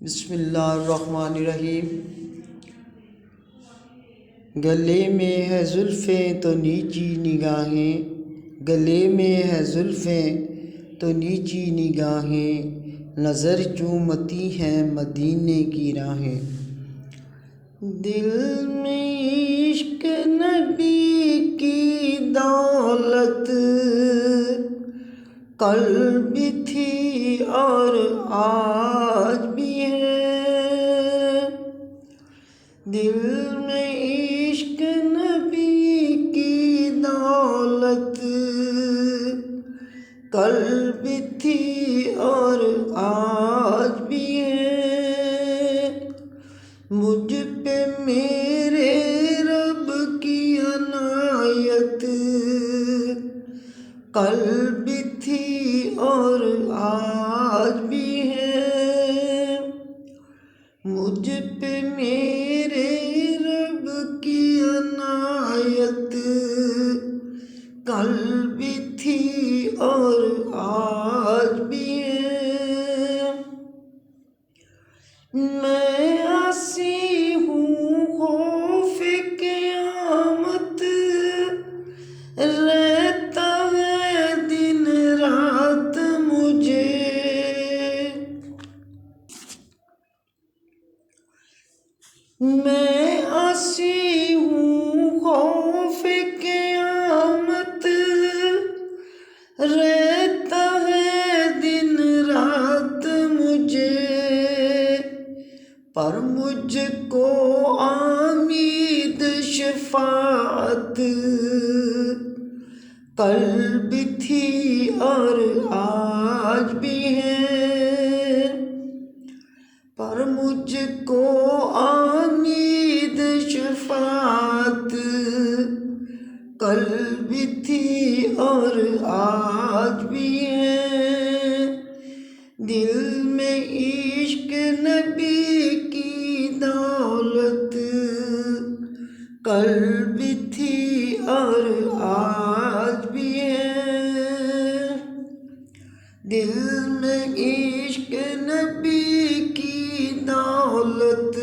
بسم اللہ الرحمن الرحیم۔ گلے میں ہے زلفیں تو نیچی نگاہیں، گلے میں ہے زلفیں تو نیچی نگاہیں، نظر چومتی ہیں مدینے کی راہیں۔ دل میں عشق نبی کی دولت کل بھی تھی اور آج بھی ہے، دل میں عشق نبی کی دولت کل بھی تھی اور آج بھی ہے، مجھ پہ میرے رب کی عنایت کل بھی تھی اور آج بھی ہے، مجھ پہ میرے رب کی عنایت کل بھی تھی اور آج بھی ہے۔ میں عاصی ہوں خوف قیامت رہتا ہے دن رات مجھے، میں عاصی ہوں خوف قیامت رہتا ہے دن رات مجھے، پر مجھ کو امید شفاعت کل بھی تھی اور آج بھی ہے، پر مجھ کو امید شفاعت کل بھی تھی اور آج بھی ہے، دل میں عشق نبی کی دولت کل بھی تھی اور آج بھی ہے، دل میں عشق نبی کی دولت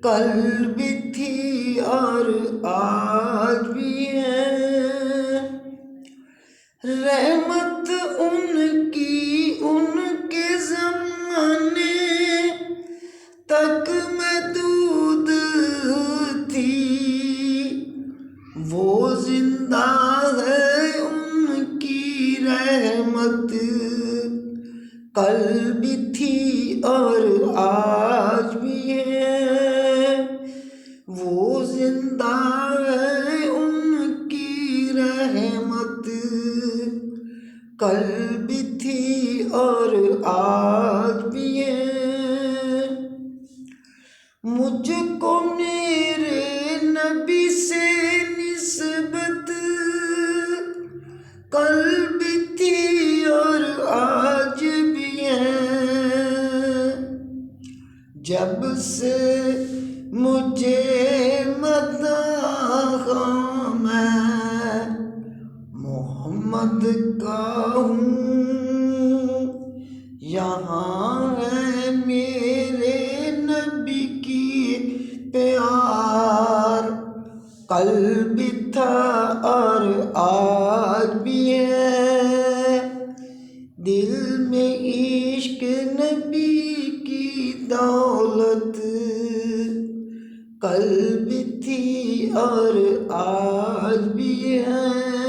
کل بھی تھی اور آج بھی ہے، رحمت ان کی ان کے زمانے تک محدود تھی، وہ زندہ ہے ان کی رحمت کل بھی تھی اور آج بھی ہے، وہ زندہ ہے ان کی رحمت کل بھی تھی اور آج بھی ہے، مجھ کو میرے نبی سے نسبت کل بھی تھی اور آج بھی ہے، جب سے مجھے مداح میں محمد کا ہوں، یہاں ہے میرے نبی کی پیار کل بھی تھا اور آج بھی ہے، دل میں عشق نبی کی دولت کل بھی تھی اور آج بھی ہے۔